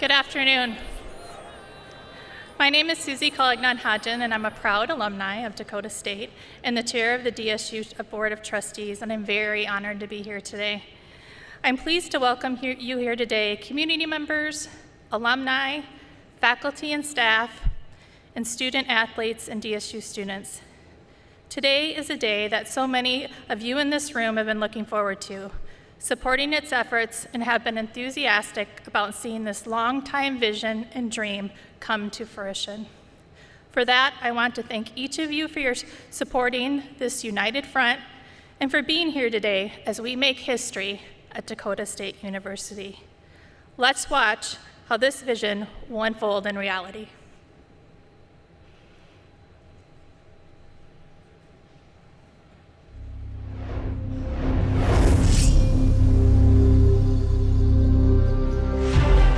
Good afternoon. My name is Susie Collignon-Hodgen, and I'm a proud alumni of Dakota State and the chair of the DSU Board of Trustees, and I'm very honored to be here today. I'm pleased to welcome you here today, community members, alumni, faculty and staff, and student athletes and DSU students. Today is a day that so many of you in this room have been looking forward to, supporting its efforts and have been enthusiastic about seeing this long-time vision and dream come to fruition. For that, I want to thank each of you for your supporting this united front and for being here today as we make history at Dakota State University. Let's watch how this vision will unfold in reality.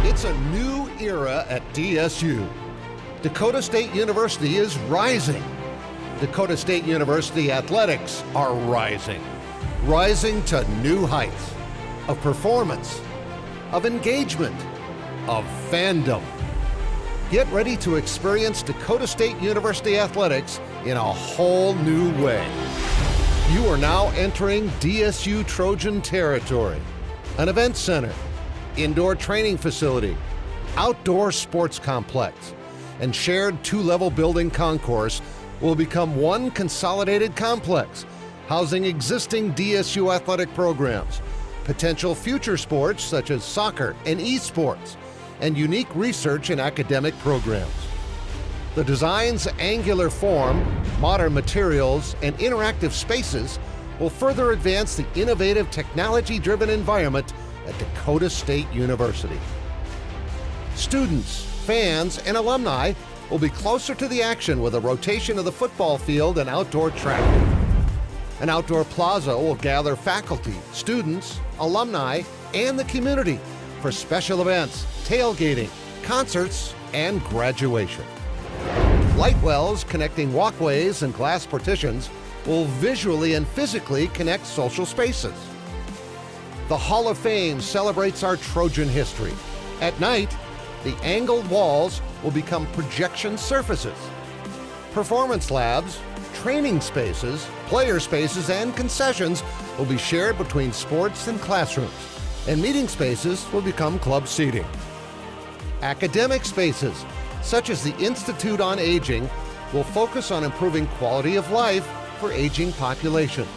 It's a new era at DSU. Dakota State University is rising. Dakota State University athletics are rising. Rising to new heights of performance, of engagement, of fandom. Get ready to experience Dakota State University athletics in a whole new way. You are now entering DSU Trojan territory, an event center, indoor training facility, outdoor sports complex, and shared two-level building concourse will become one consolidated complex, housing existing DSU athletic programs, potential future sports such as soccer and esports, and unique research and academic programs. The design's angular form, modern materials, and interactive spaces will further advance the innovative technology-driven environment at Dakota State University. Students, fans, and alumni will be closer to the action with a rotation of the football field and outdoor track. An outdoor plaza will gather faculty, students, alumni, and the community for special events, tailgating, concerts, and graduation. Light wells connecting walkways and glass partitions will visually and physically connect social spaces. The Hall of Fame celebrates our Trojan history. At night, the angled walls will become projection surfaces. Performance labs, training spaces, player spaces, and concessions will be shared between sports and classrooms, and meeting spaces will become club seating. Academic spaces, such as the Institute on Aging, will focus on improving quality of life for aging populations.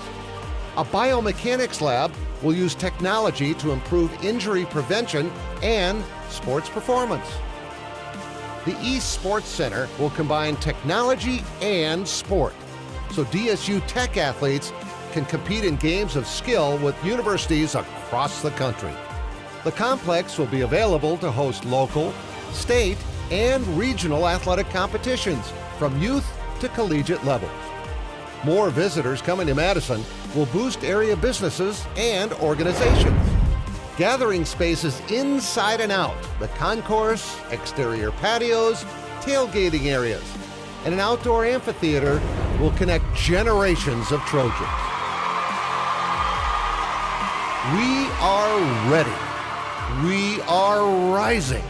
A biomechanics lab will use technology to improve injury prevention and sports performance. The East Sports Center will combine technology and sport, so DSU Tech athletes can compete in games of skill with universities across the country. The complex will be available to host local, state, and regional athletic competitions from youth to collegiate levels. More visitors coming to Madison will boost area businesses and organizations. Gathering spaces inside and out, the concourse, exterior patios, tailgating areas, and an outdoor amphitheater will connect generations of Trojans. We are ready. We are rising.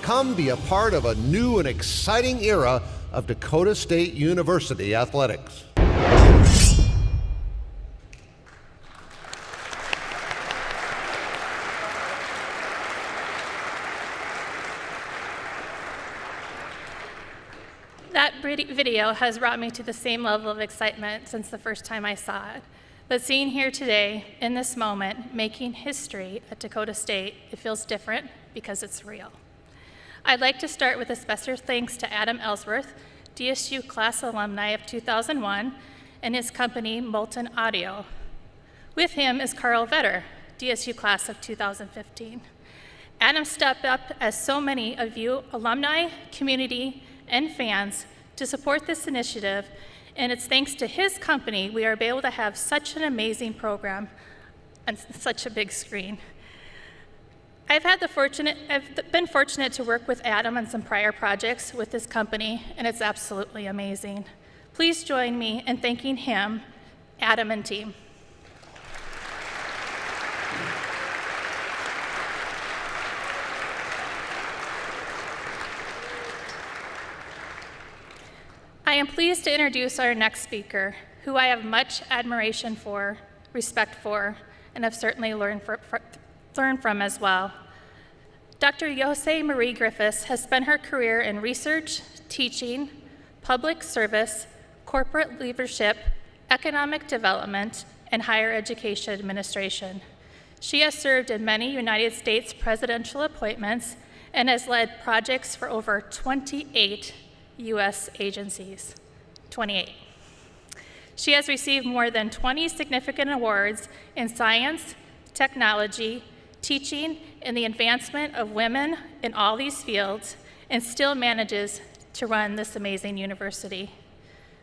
Come be a part of a new and exciting era of Dakota State University athletics. That video has brought me to the same level of excitement since the first time I saw it. But seeing here today, in this moment, making history at Dakota State, it feels different because it's real. I'd like to start with a special thanks to Adam Ellsworth, DSU class alumni of 2001, and his company, Molten Audio. With him is Carl Vetter, DSU class of 2015. Adam stepped up, as so many of you alumni, community, and fans, to support this initiative, and it's thanks to his company we are able to have such an amazing program on such a big screen. I've been fortunate to work with Adam on some prior projects with this company, and it's absolutely amazing. Please join me in thanking him, Adam and team. am pleased to introduce our next speaker, who I have much admiration for, respect for, and have certainly learned from as well. Dr. Jose Marie Griffiths has spent her career in research, teaching, public service, corporate leadership, economic development, and higher education administration. She has served in many United States presidential appointments and has led projects for over 28 U.S. agencies. 28. She has received more than 20 significant awards in science, technology, teaching, and the advancement of women in all these fields, and still manages to run this amazing university.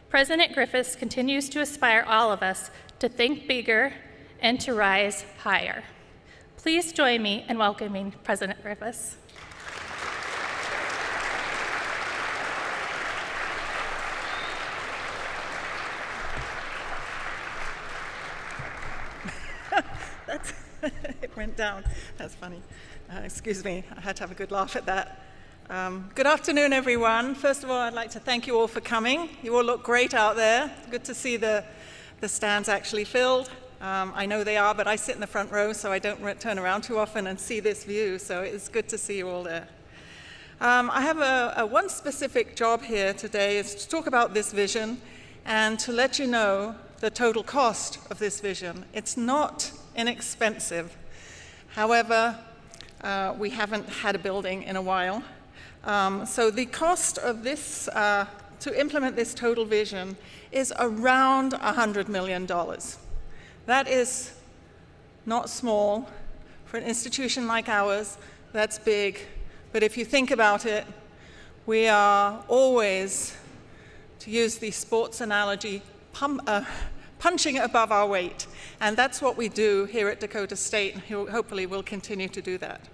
President Griffiths continues to inspire all of us to think bigger and to rise higher. Please join me in welcoming President Griffiths. It went down. That's funny. Excuse me, I had to have a good laugh at that. Good afternoon, everyone. First of all, I'd like to thank you all for coming. You all look great out there. Good to see the stands actually filled. I know they are, but I sit in the front row, so I don't turn around too often and see this view, so it's good to see you all there. I have one specific job here today, is to talk about this vision and to let you know the total cost of this vision. It's not inexpensive. However, we haven't had a building in a while. So the cost of this, to implement this total vision, is around $100 million. That is not small. For an institution like ours, that's big. But if you think about it, we are always, to use the sports analogy, punching above our weight. And that's what we do here at Dakota State, and hopefully we'll continue to do that.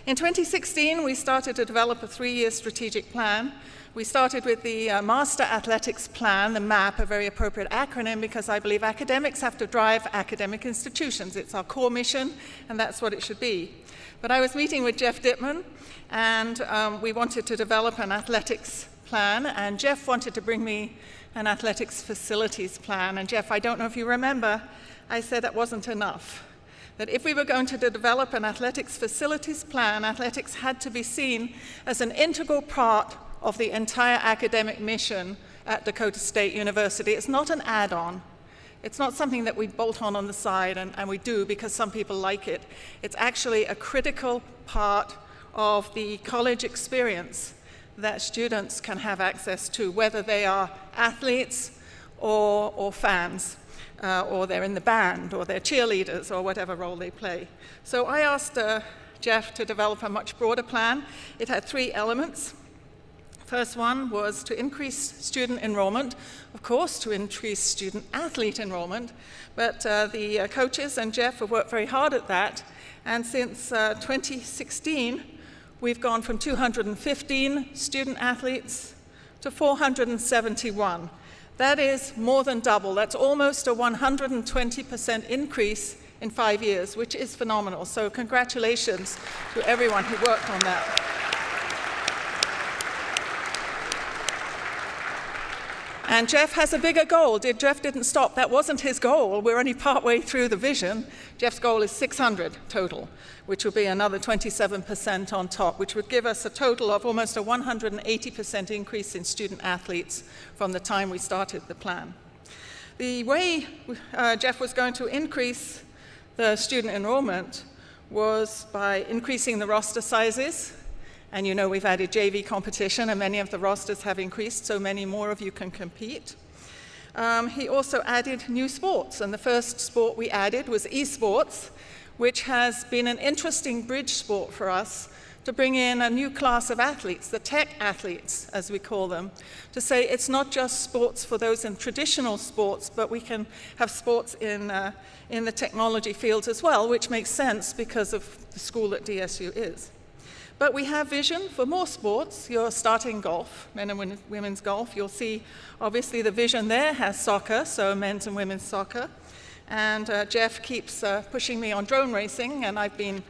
In 2016, we started to develop a 3-year strategic plan. We started with the Master Athletics Plan, the MAP, a very appropriate acronym because I believe academics have to drive academic institutions. It's our core mission, and that's what it should be. But I was meeting with Jeff Dittman, and we wanted to develop an athletics plan, and Jeff wanted to bring me an athletics facilities plan. And Jeff, I don't know if you remember, I said that wasn't enough. That if we were going to develop an athletics facilities plan, athletics had to be seen as an integral part of the entire academic mission at Dakota State University. It's not an add-on. It's not something that we bolt on the side and we do because some people like it. It's actually a critical part of the college experience that students can have access to, whether they are athletes or fans. Or they're in the band, or they're cheerleaders, or whatever role they play. So I asked Jeff to develop a much broader plan. It had 3 elements. First one was to increase student enrollment, of course, to increase student-athlete enrollment, but the coaches and Jeff have worked very hard at that, and since 2016, we've gone from 215 student-athletes to 471. That is more than double. That's almost a 120% increase in 5 years, which is phenomenal. So congratulations to everyone who worked on that. And Jeff has a bigger goal. Jeff didn't stop. That wasn't his goal. We're only partway through the vision. Jeff's goal is 600 total, which will be another 27% on top, which would give us a total of almost a 180% increase in student athletes from the time we started the plan. The way Jeff was going to increase the student enrollment was by increasing the roster sizes. And you know we've added JV competition, and many of the rosters have increased, so many more of you can compete. He also added new sports, and the first sport we added was esports, which has been an interesting bridge sport for us to bring in a new class of athletes, the tech athletes, as we call them, to say it's not just sports for those in traditional sports, but we can have sports in the technology fields as well, which makes sense because of the school that DSU is. But we have vision for more sports. You're starting golf, men and women's golf. You'll see, obviously, the vision there has soccer, so men's and women's soccer. And Jeff keeps pushing me on drone racing, and I've been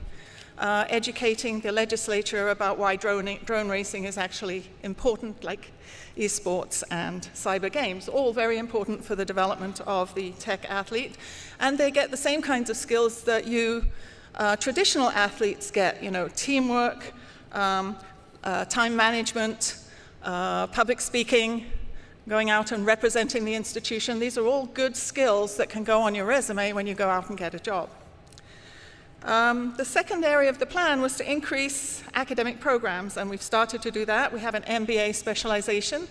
educating the legislature about why drone racing is actually important, like esports and cyber games, all very important for the development of the tech athlete. And they get the same kinds of skills that you traditional athletes get, teamwork, time management, public speaking, going out and representing the institution. These are all good skills that can go on your resume when you go out and get a job. The second area of the plan was to increase academic programs, and we've started to do that. We have an MBA specialization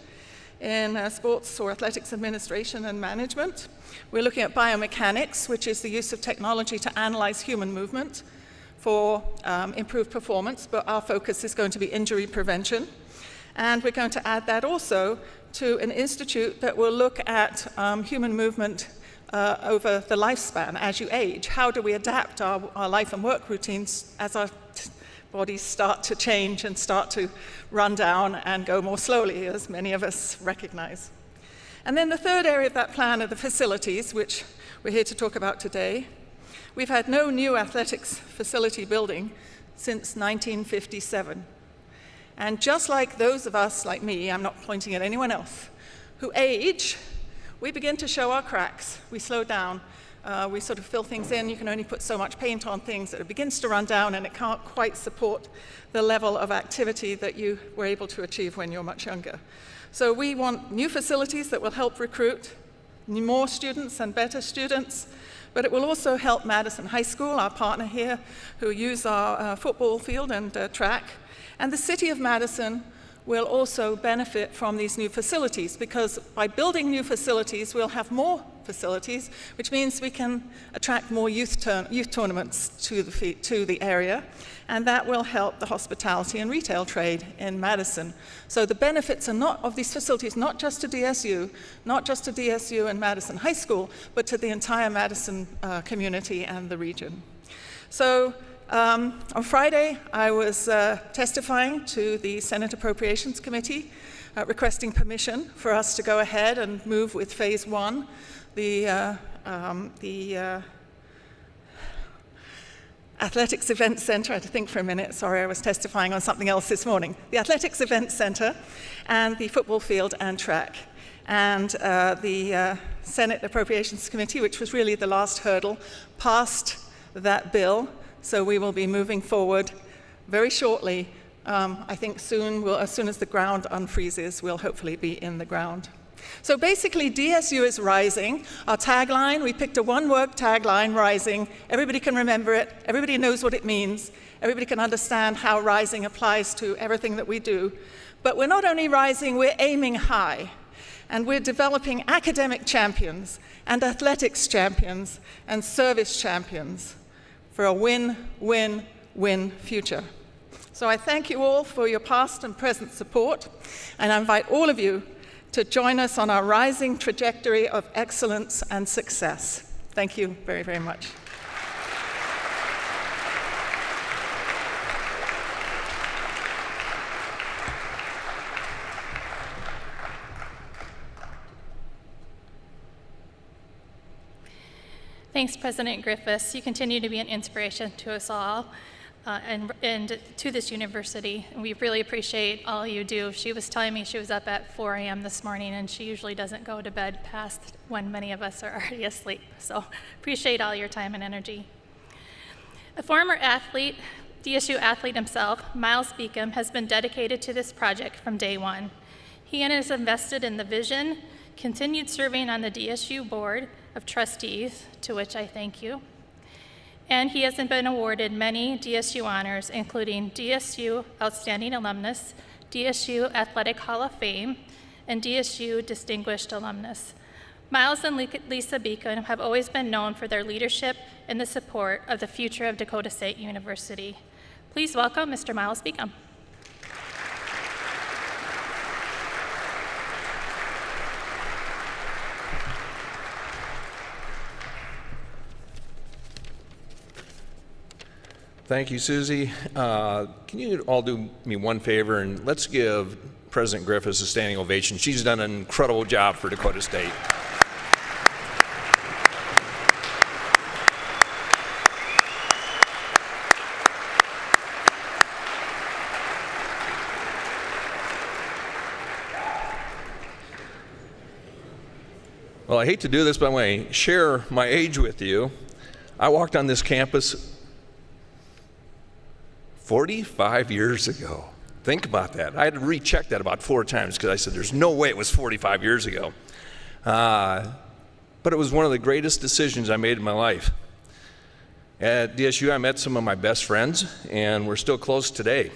in sports or athletics administration and management. We're looking at biomechanics, which is the use of technology to analyze human movement for improved performance, but our focus is going to be injury prevention. And we're going to add that also to an institute that will look at human movement over the lifespan as you age. How do we adapt our life and work routines as our bodies start to change and start to run down and go more slowly, as many of us recognize. And then the third area of that plan are the facilities, which we're here to talk about today. We've had no new athletics facility building since 1957. And just like those of us, like me, I'm not pointing at anyone else, who age, we begin to show our cracks. We slow down. We sort of fill things in. You can only put so much paint on things that it begins to run down, and it can't quite support the level of activity that you were able to achieve when you're much younger. So we want new facilities that will help recruit more students and better students, but it will also help Madison High School, our partner here, who use our football field and track. And the city of Madison will also benefit from these new facilities, because by building new facilities, we'll have more facilities, which means we can attract more youth tournaments to the area, and that will help the hospitality and retail trade in Madison. So the benefits are not of these facilities, not just to DSU, not just to DSU and Madison High School, but to the entire Madison community and the region. So on Friday, I was testifying to the Senate Appropriations Committee, requesting permission for us to go ahead and move with Phase 1, the Athletics Event Center. I had to think for a minute. Sorry, I was testifying on something else this morning. The Athletics Event Center and the football field and track. And the Senate Appropriations Committee, which was really the last hurdle, passed that bill. So we will be moving forward very shortly. I think soon, as soon as the ground unfreezes, we'll hopefully be in the ground. So basically, DSU is rising. Our tagline, we picked a one-word tagline, rising. Everybody can remember it. Everybody knows what it means. Everybody can understand how rising applies to everything that we do. But we're not only rising, we're aiming high. And we're developing academic champions and athletics champions and service champions for a win-win-win future. So I thank you all for your past and present support, and I invite all of you to join us on our rising trajectory of excellence and success. Thank you very, very much. Thanks, President Griffiths. You continue to be an inspiration to us all and to this university. And we really appreciate all you do. She was telling me she was up at 4 a.m. this morning, and she usually doesn't go to bed past when many of us are already asleep. So appreciate all your time and energy. A former athlete, DSU athlete himself, Miles Beacom, has been dedicated to this project from day one. He has invested in the vision, continued serving on the DSU Board of Trustees, to which I thank you. And he has been awarded many DSU honors, including DSU Outstanding Alumnus, DSU Athletic Hall of Fame, and DSU Distinguished Alumnus. Miles and Lisa Beacom have always been known for their leadership and the support of the future of Dakota State University. Please welcome Mr. Miles Beacom. Thank you, Susie. Can you all do me one favor, and let's give President Griffiths a standing ovation. She's done an incredible job for Dakota State. Well, I hate to do this, but I'm going to share my age with you. I walked on this campus 45 years ago. Think about that. I had to recheck that about 4 times because I said there's no way it was 45 years ago. But it was one of the greatest decisions I made in my life. At DSU, I met some of my best friends, and we're still close today.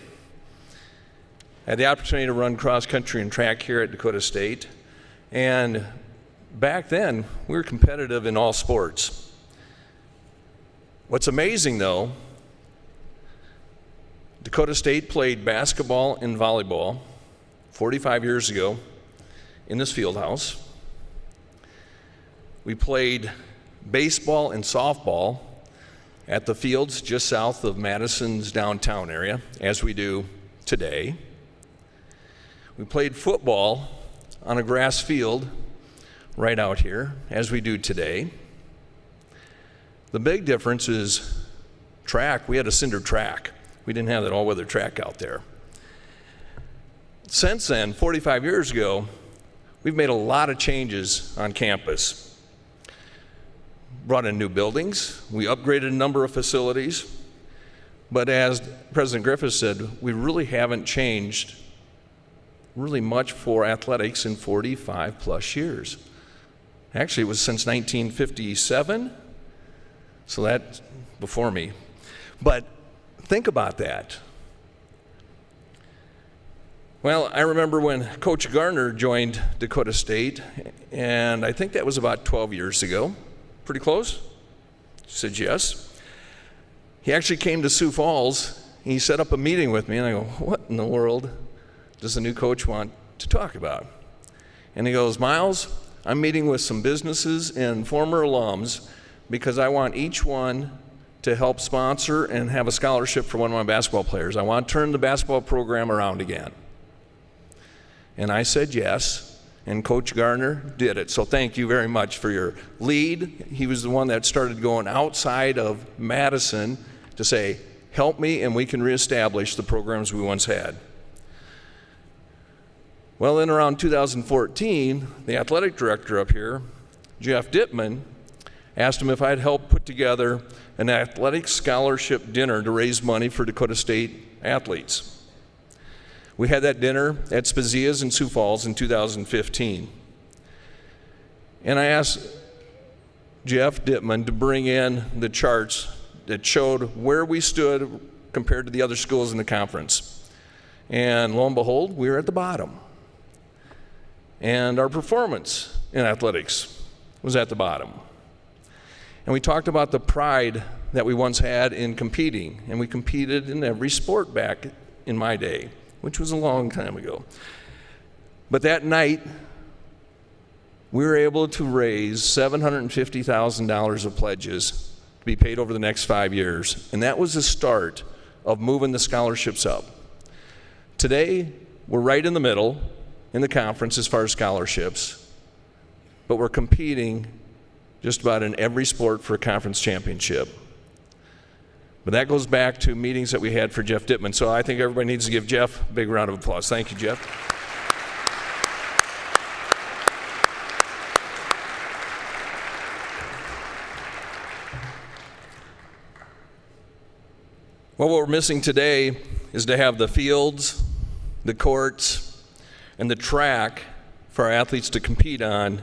I had the opportunity to run cross country and track here at Dakota State, and back then, we were competitive in all sports. What's amazing, though, Dakota State played basketball and volleyball 45 years ago in this field house. We played baseball and softball at the fields just south of Madison's downtown area, as we do today. We played football on a grass field right out here, as we do today. The big difference is track. We had a cinder track. We didn't have that all-weather track out there. Since then, 45 years ago, we've made a lot of changes on campus. Brought in new buildings, we upgraded a number of facilities, but as President Griffiths said, we really haven't changed really much for athletics in 45 plus years. Actually, it was since 1957, so that's before me. But think about that. Well, I remember when Coach Garner joined Dakota State, and I think that was about 12 years ago. Pretty close? He said yes. He actually came to Sioux Falls. He set up a meeting with me, and I go, what in the world does the new coach want to talk about? And he goes, Miles, I'm meeting with some businesses and former alums because I want each one to help sponsor and have a scholarship for one of my basketball players. I want to turn the basketball program around again. And I said yes. And Coach Garner did it. So thank you very much for your lead. He was the one that started going outside of Madison to say, help me and we can reestablish the programs we once had. Well, then around 2014, the athletic director up here, Jeff Dittman, asked him if I'd help put together an athletic scholarship dinner to raise money for Dakota State athletes. We had that dinner at Spazia's in Sioux Falls in 2015. And I asked Jeff Dittman to bring in the charts that showed where we stood compared to the other schools in the conference. And lo and behold, we were at the bottom. And our performance in athletics was at the bottom. And we talked about the pride that we once had in competing. And we competed in every sport back in my day, which was a long time ago. But that night, we were able to raise $750,000 of pledges to be paid over the next 5 years. And that was the start of moving the scholarships up. Today, we're right in the middle in the conference as far as scholarships, but we're competing just about in every sport for a conference championship. But that goes back to meetings that we had for Jeff Dittman. So I think everybody needs to give Jeff a big round of applause. Thank you, Jeff. Well, what we're missing today is to have the fields, the courts, and the track for our athletes to compete on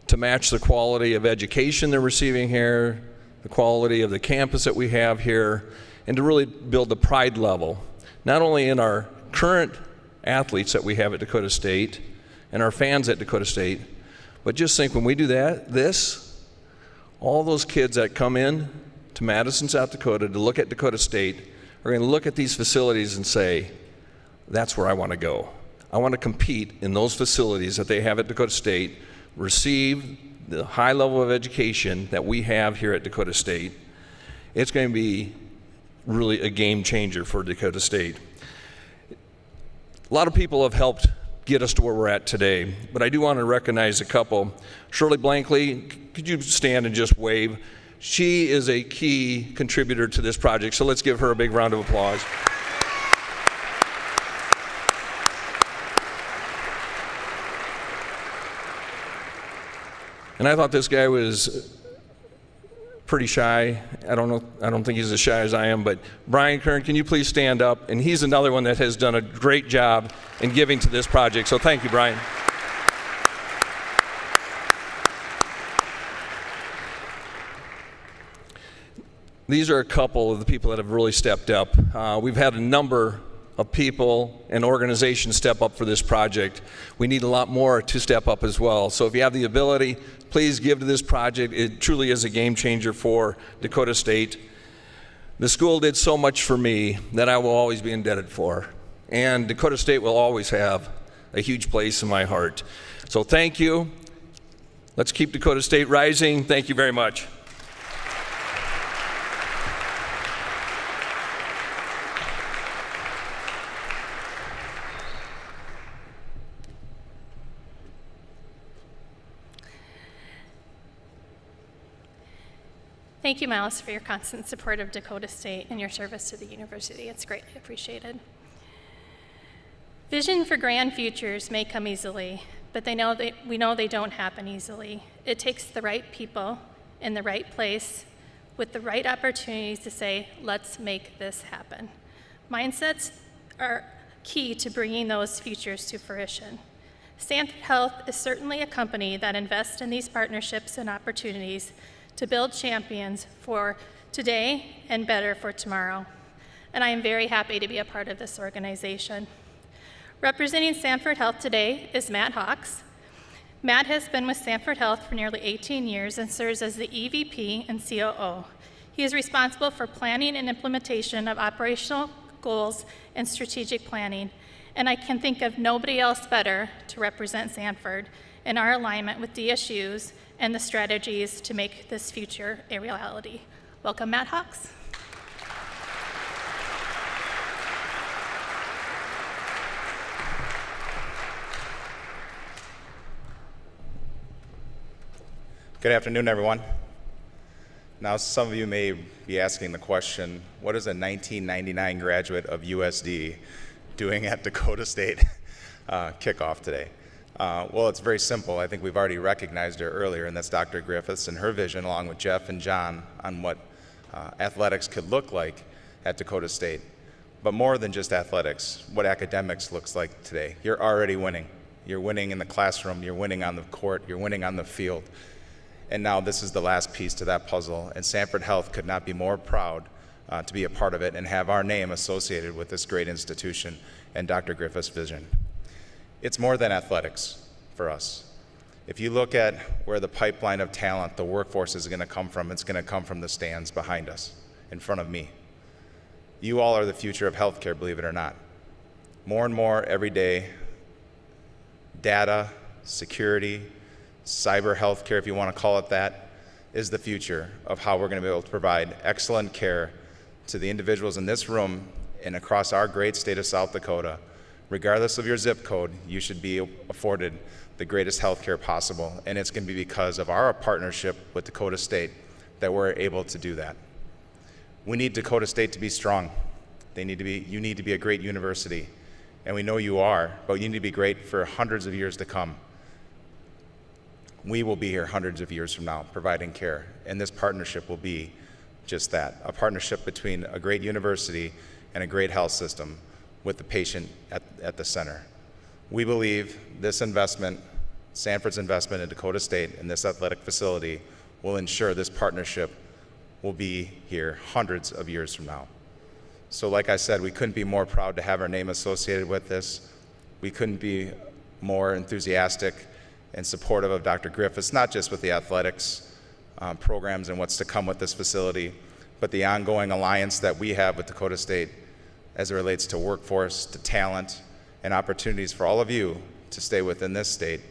to match the quality of education they're receiving here, the quality of the campus that we have here, and to really build the pride level, not only in our current athletes that we have at Dakota State and our fans at Dakota State, but just think when we do all those kids that come in to Madison, South Dakota to look at Dakota State are going to look at these facilities and say, that's where I want to go. I want to compete in those facilities that they have at Dakota State, receive the high level of education that we have here at Dakota State. It's going to be really a game changer for Dakota State. A lot of people have helped get us to where we're at today, but I do want to recognize a couple. Shirley Blankley, could you stand and just wave? She is a key contributor to this project, so let's give her a big round of applause. And I thought this guy was pretty shy. I don't think he's as shy as I am, but Brian Kern, can you please stand up? And he's another one that has done a great job in giving to this project. So thank you, Brian. These are a couple of the people that have really stepped up. We've had a number of people and organizations step up for this project. We need a lot more to step up as well. So if you have the ability, please give to this project. It truly is a game changer for Dakota State. The school did so much for me that I will always be indebted for. And Dakota State will always have a huge place in my heart. So thank you. Let's keep Dakota State rising. Thank you very much. Thank you, Miles, for your constant support of Dakota State and your service to the university. It's greatly appreciated. Vision for grand futures may come easily, but we know they don't happen easily. It takes the right people in the right place with the right opportunities to say, let's make this happen. Mindsets are key to bringing those futures to fruition. Sanford Health is certainly a company that invests in these partnerships and opportunities to build champions for today and better for tomorrow. And I am very happy to be a part of this organization. Representing Sanford Health today is Matt Hawks. Matt has been with Sanford Health for nearly 18 years and serves as the EVP and COO. He is responsible for planning and implementation of operational goals and strategic planning, and I can think of nobody else better to represent Sanford in our alignment with DSUs and the strategies to make this future a reality. Welcome, Matt Hawks. Good afternoon, everyone. Now, some of you may be asking the question, what is a 1999 graduate of USD doing at Dakota State kickoff today? Well, it's very simple. I think we've already recognized her earlier, and that's Dr. Griffiths and her vision, along with Jeff and John, on what athletics could look like at Dakota State. But more than just athletics, what academics looks like today. You're already winning. You're winning in the classroom, you're winning on the court, you're winning on the field. And now this is the last piece to that puzzle, and Sanford Health could not be more proud to be a part of it and have our name associated with this great institution and Dr. Griffiths' vision. It's more than athletics for us. If you look at where the pipeline of talent, the workforce is going to come from, it's going to come from the stands behind us, in front of me. You all are the future of healthcare, believe it or not. More and more every day, data, security, cyber healthcare, if you want to call it that, is the future of how we're going to be able to provide excellent care to the individuals in this room and across our great state of South Dakota. Regardless of your zip code, you should be afforded the greatest health care possible, and it's going to be because of our partnership with Dakota State that we're able to do that. We need Dakota State to be strong. You need to be a great university, and we know you are, but you need to be great for hundreds of years to come. We will be here hundreds of years from now providing care, and this partnership will be just that, a partnership between a great university and a great health system with the patient at the center. We believe this investment, Sanford's investment in Dakota State and this athletic facility, will ensure this partnership will be here hundreds of years from now. So like I said, we couldn't be more proud to have our name associated with this. We couldn't be more enthusiastic and supportive of Dr. Griffiths, not just with the athletics programs and what's to come with this facility, but the ongoing alliance that we have with Dakota State as it relates to workforce, to talent, and opportunities for all of you to stay within this state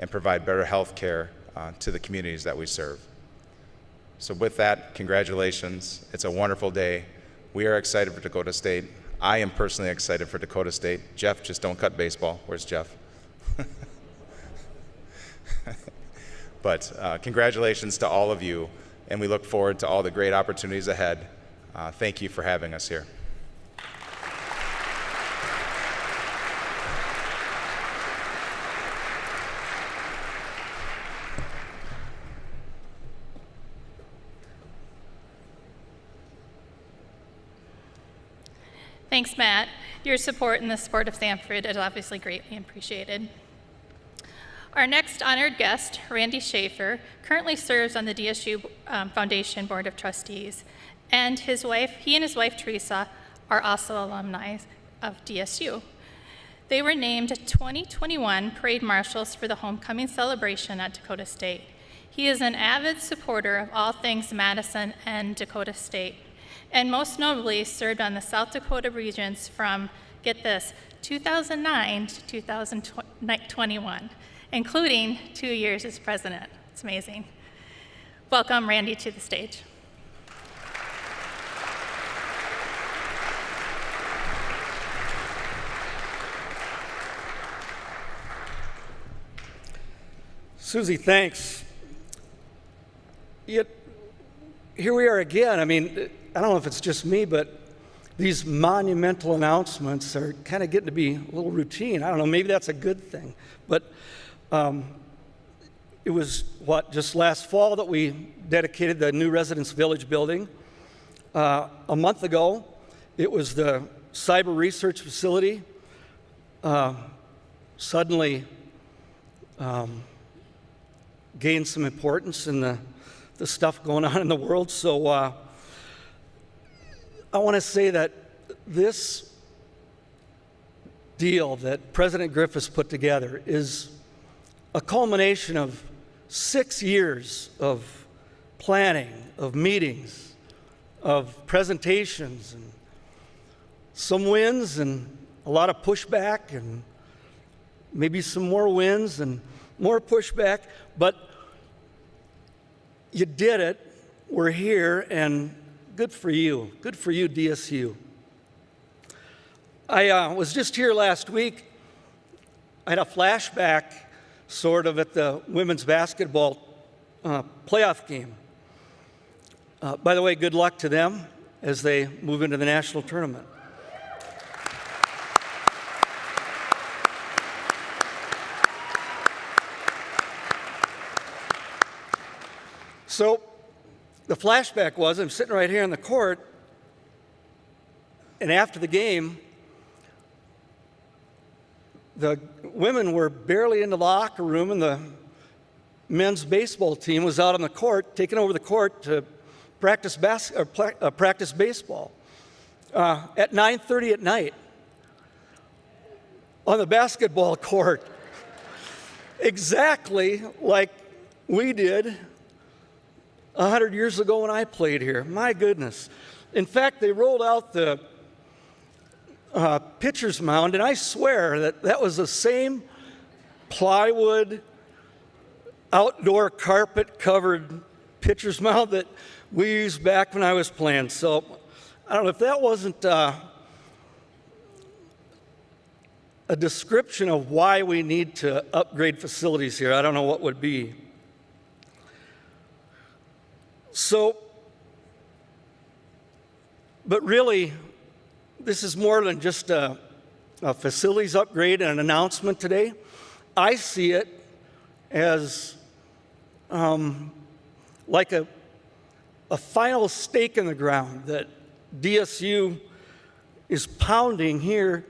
and provide better health care to the communities that we serve. So with that, congratulations. It's a wonderful day. We are excited for Dakota State. I am personally excited for Dakota State. Jeff, just don't cut baseball. Where's Jeff? But congratulations to all of you, and we look forward to all the great opportunities ahead. Thank you for having us here. Thanks, Matt. Your support and the support of Sanford is obviously greatly appreciated. Our next honored guest, Randy Shafer, currently serves on the DSU Foundation Board of Trustees, and he and his wife, Teresa, are also alumni of DSU. They were named 2021 Parade Marshals for the homecoming celebration at Dakota State. He is an avid supporter of all things Madison and Dakota State, and most notably served on the South Dakota Regents from, get this, 2009 to 2021, including 2 years as president. It's amazing. Welcome, Randy, to the stage. Susie, thanks. Yet, here we are again. I mean, I don't know if it's just me, but these monumental announcements are kind of getting to be a little routine. I don't know, maybe that's a good thing. But it was, just last fall that we dedicated the new Residence Village building. A month ago, it was the Cyber Research Facility. Suddenly, gained some importance in the stuff going on in the world. So I want to say that this deal that President Griffiths put together is a culmination of 6 years of planning, of meetings, of presentations, and some wins and a lot of pushback, and maybe some more wins and more pushback, but you did it. We're here, and good for you. Good for you, DSU. I was just here last week. I had a flashback, sort of, at the women's basketball playoff game. By the way, good luck to them as they move into the national tournament. So the flashback was, I'm sitting right here in the court, and after the game, the women were barely in the locker room, and the men's baseball team was out on the court, taking over the court to practice baseball at 9:30 at night on the basketball court, exactly like we did 100 years ago when I played here. My goodness. In fact, they rolled out the pitcher's mound, and I swear that was the same plywood, outdoor carpet-covered pitcher's mound that we used back when I was playing. So I don't know if that wasn't a description of why we need to upgrade facilities here. I don't know what would be. So, but really, this is more than just a facilities upgrade and an announcement today. I see it as like a final stake in the ground that DSU is pounding here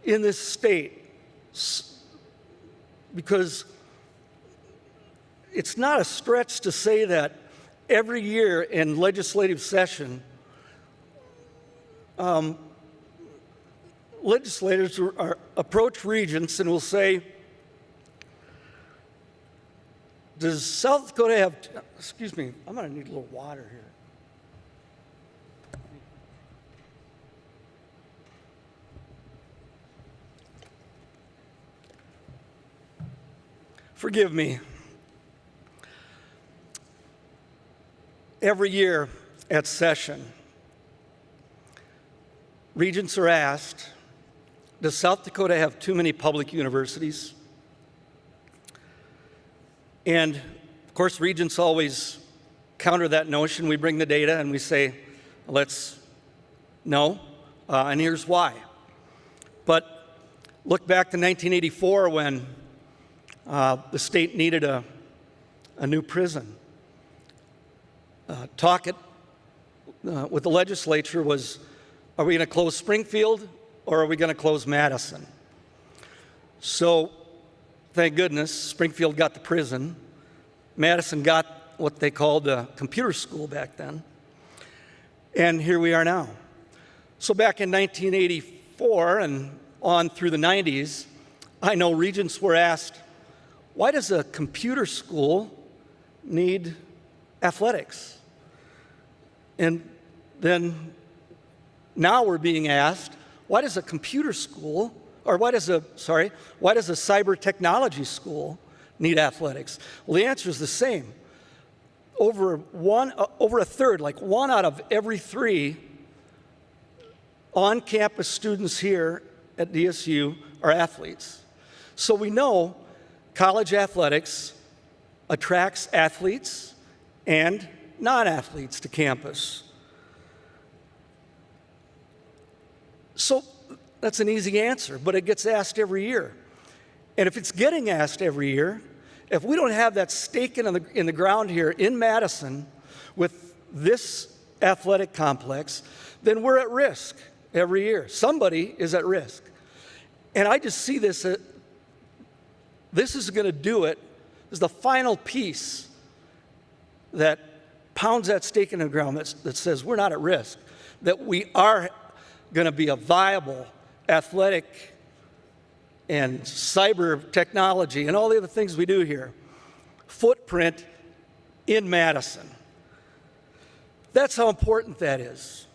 in this state, because it's not a stretch to say that every year in legislative session, legislators approach regents and will say, does South Dakota have, excuse me, I'm going to need a little water here. Forgive me. Every year at session, regents are asked, does South Dakota have too many public universities? And of course, regents always counter that notion. We bring the data and we say, no, and here's why. But look back to 1984 when the state needed a new prison. Talk with the legislature was Are we going to close Springfield or are we going to close Madison? So, thank goodness, Springfield got the prison. Madison got what they called a computer school back then. And here we are now. So back in 1984 and on through the 90s, I know regents were asked, why does a computer school need athletics? And then now we're being asked, why does a computer school, or why does a cyber technology school need athletics? Well, the answer is the same. Over a third, like 1 out of every 3 on-campus students here at DSU are athletes. So we know college athletics attracts athletes and non-athletes to campus. So that's an easy answer, but it gets asked every year. And if it's getting asked every year, if we don't have that stake in the ground here in Madison with this athletic complex, then we're at risk every year. Somebody is at risk. And I just see this, this is going to do it. This is the final piece that pounds that stake in the ground that says we're not at risk, that we are going to be a viable athletic and cyber technology and all the other things we do here footprint in Madison. That's how important that is.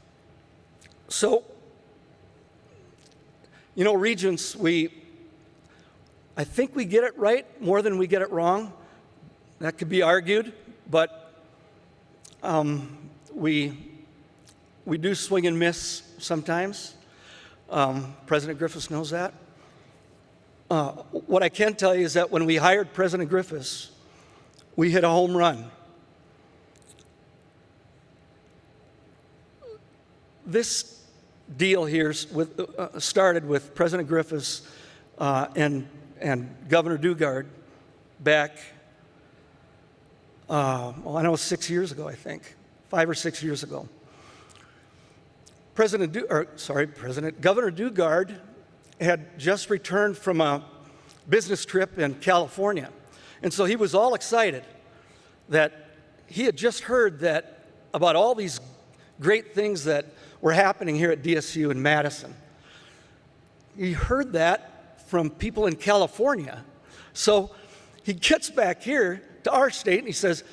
So, you know, regents, I think we get it right more than we get it wrong. That could be argued, but we do swing and miss sometimes. President Griffiths knows that. What I can tell you is that when we hired President Griffiths, we hit a home run. This deal here started with President Griffiths and Governor Dugard back, I know 6 years ago, I think, 5 or 6 years ago. Governor Dugard had just returned from a business trip in California. And so he was all excited that he had just heard that about all these great things that were happening here at DSU in Madison. He heard that from people in California. So he gets back here to our state and he says,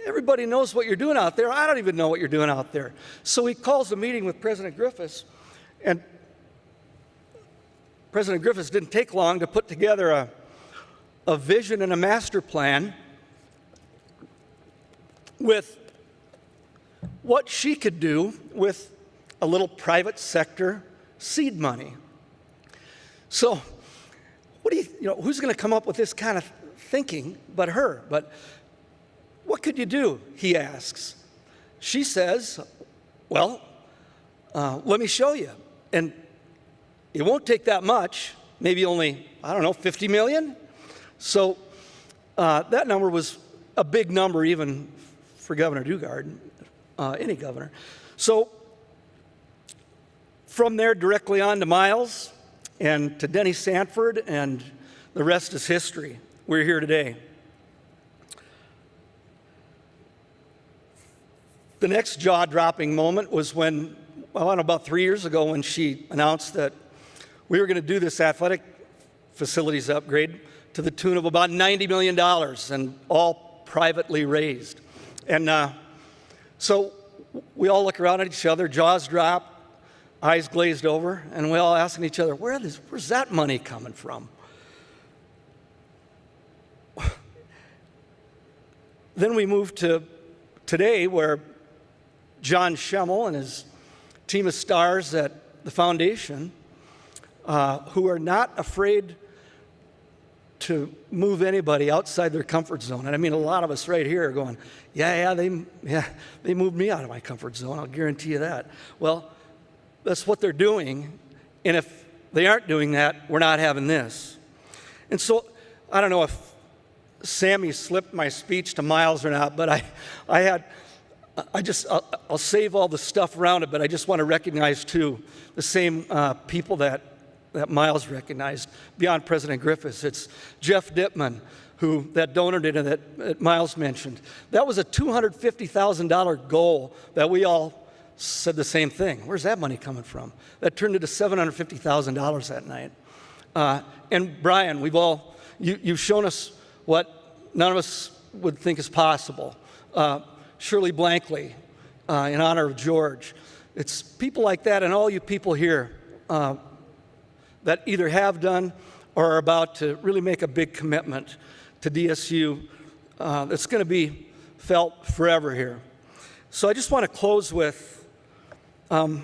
everybody knows what you're doing out there. I don't even know what you're doing out there. So he calls a meeting with President Griffiths, and President Griffiths didn't take long to put together a vision and a master plan with what she could do with a little private sector seed money. So, who's going to come up with this kind of thinking but her? But what could you do, he asks. She says, well, let me show you. And it won't take that much, maybe only, $50 million. So that number was a big number even for Governor Dugard, any governor. So from there directly on to Miles and to Denny Sanford, and the rest is history. We're here today. The next jaw-dropping moment was when, about 3 years ago, when she announced that we were going to do this athletic facilities upgrade to the tune of about $90 million, and all privately raised. And so we all look around at each other, jaws dropped, eyes glazed over, and we all asking each other, where's that money coming from? Then we moved to today, where John Schemmel and his team of stars at the foundation, who are not afraid to move anybody outside their comfort zone. And I mean, a lot of us right here are going, they moved me out of my comfort zone, I'll guarantee you that. Well, that's what they're doing, and if they aren't doing that, we're not having this. And so, I don't know if Sammy slipped my speech to Miles or not, but I I'll save all the stuff around it, but I just want to recognize, too, the same people that Miles recognized beyond President Griffiths. It's Jeff Dittman, who that donor did and that Miles mentioned. That was a $250,000 goal that we all said the same thing. Where's that money coming from? That turned into $750,000 that night. And Brian, you've shown us what none of us would think is possible. Shirley Blankley, in honor of George. It's people like that and all you people here that either have done or are about to really make a big commitment to DSU that's going to be felt forever here. So I just want to close with a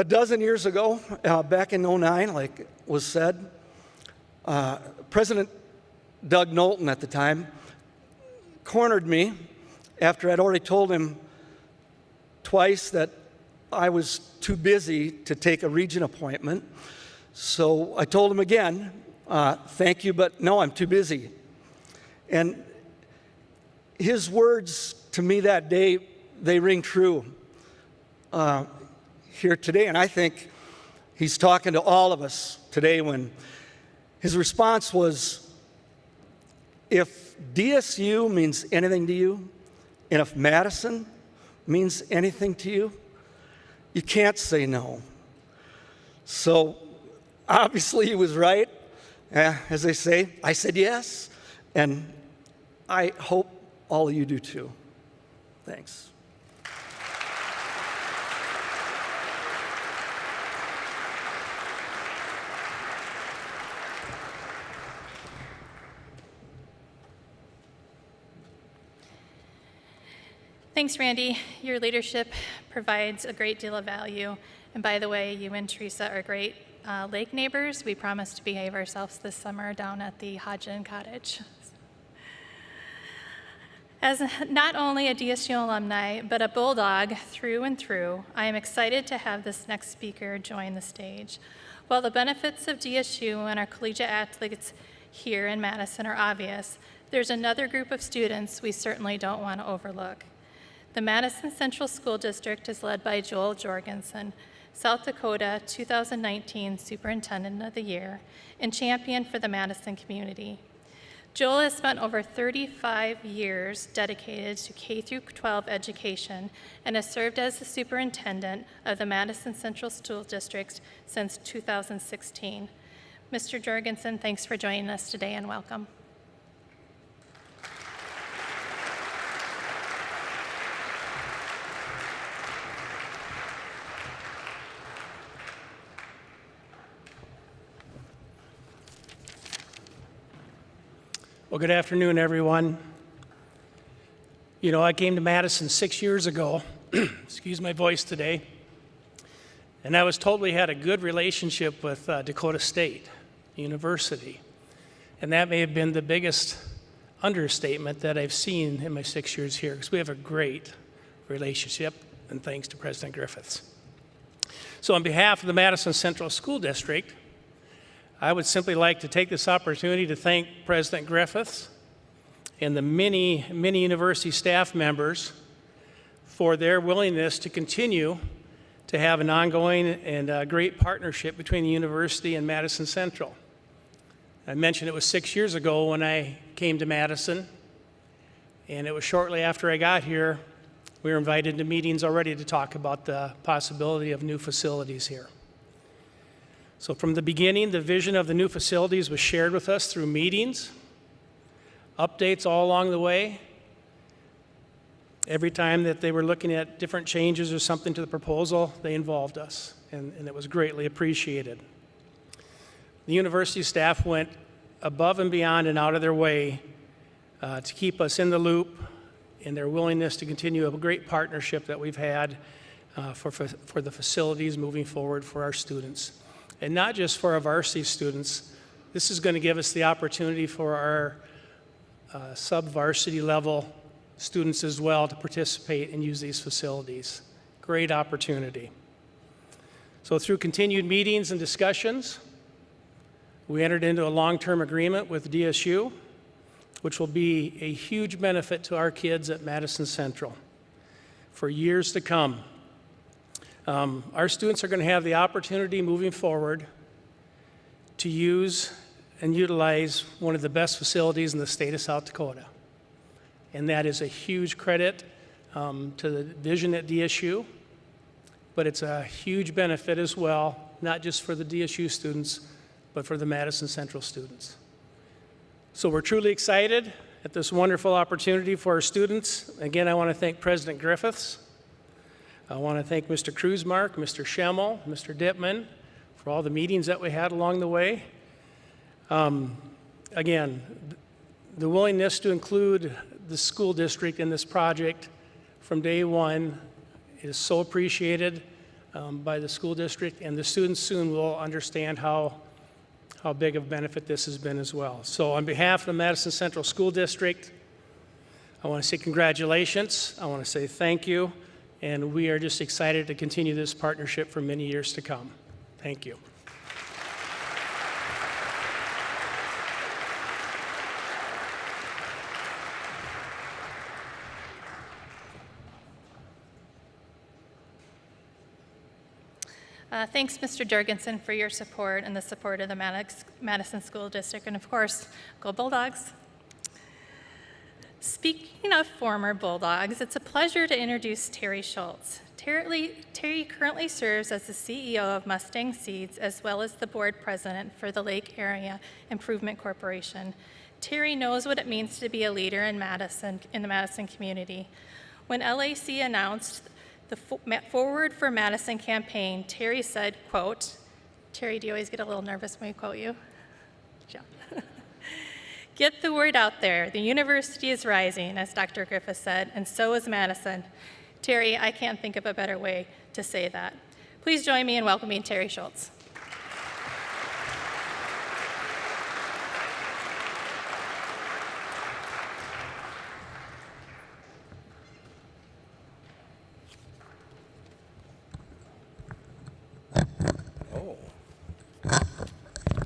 dozen years ago, back in 2009, like was said, President Doug Knowlton at the time cornered me after I'd already told him twice that I was too busy to take a region appointment. So I told him again, thank you, but no, I'm too busy. And his words to me that day, they ring true here today. And I think he's talking to all of us today when his response was, if DSU means anything to you, and if Madison means anything to you, you can't say no. So obviously he was right. As they say, I said yes, and I hope all of you do too. Thanks. Thanks, Randy. Your leadership provides a great deal of value. And by the way, you and Teresa are great lake neighbors. We promise to behave ourselves this summer down at the Hodgin Cottage. As not only a DSU alumni, but a Bulldog through and through, I am excited to have this next speaker join the stage. While the benefits of DSU and our collegiate athletes here in Madison are obvious, there's another group of students we certainly don't want to overlook. The Madison Central School District is led by Joel Jorgensen, South Dakota 2019 Superintendent of the Year and champion for the Madison community. Joel has spent over 35 years dedicated to K-12 education and has served as the superintendent of the Madison Central School District since 2016. Mr. Jorgensen, thanks for joining us today and welcome. Well, good afternoon, everyone. You know, I came to Madison 6 years ago, excuse my voice today, and I was told we had a good relationship with Dakota State University. And that may have been the biggest understatement that I've seen in my 6 years here, because we have a great relationship, and thanks to President Griffiths. So on behalf of the Madison Central School District, I would simply like to take this opportunity to thank President Griffiths and the many university staff members for their willingness to continue to have an ongoing and great partnership between the university and Madison Central. I mentioned it was 6 years ago when I came to Madison, and it was shortly after I got here, we were invited to meetings already to talk about the possibility of new facilities here. So from the beginning, the vision of the new facilities was shared with us through meetings, updates all along the way. Every time that they were looking at different changes or something to the proposal, they involved us, and it was greatly appreciated. The university staff went above and beyond and out of their way to keep us in the loop in their willingness to continue a great partnership that we've had for the facilities moving forward for our students. And not just for our varsity students, this is going to give us the opportunity for our sub-varsity level students as well to participate and use these facilities. Great opportunity. So through continued meetings and discussions, we entered into a long-term agreement with DSU, which will be a huge benefit to our kids at Madison Central for years to come. Our students are going to have the opportunity moving forward to use and utilize one of the best facilities in the state of South Dakota. And that is a huge credit to the vision at DSU, but it's a huge benefit as well, not just for the DSU students, but for the Madison Central students. So we're truly excited at this wonderful opportunity for our students. Again, I want to thank President Griffiths. I want to thank Mr. Kruzmark, Mr. Schemmel, Mr. Dittman for all the meetings that we had along the way. Again, the willingness to include the school district in this project from day one is so appreciated by the school district, and the students soon will understand how big of a benefit this has been as well. So on behalf of the Madison Central School District, I want to say congratulations. I want to say thank you, and we are just excited to continue this partnership for many years to come. Thank you. Thanks, Mr. Jorgensen, for your support and the support of the Madison School District, and of course, go Bulldogs. Speaking of former Bulldogs, it's a pleasure to introduce Terry Schultz. Terry currently serves as the CEO of Mustang Seeds, as well as the board president for the Lake Area Improvement Corporation. Terry knows what it means to be a leader in the Madison community. When LAC announced the Forward for Madison campaign, Terry said, quote, Terry, do you always get a little nervous when we quote you? Yeah. Get the word out there. The university is rising, as Dr. Griffiths said, and so is Madison. Terry, I can't think of a better way to say that. Please join me in welcoming Terry Schultz.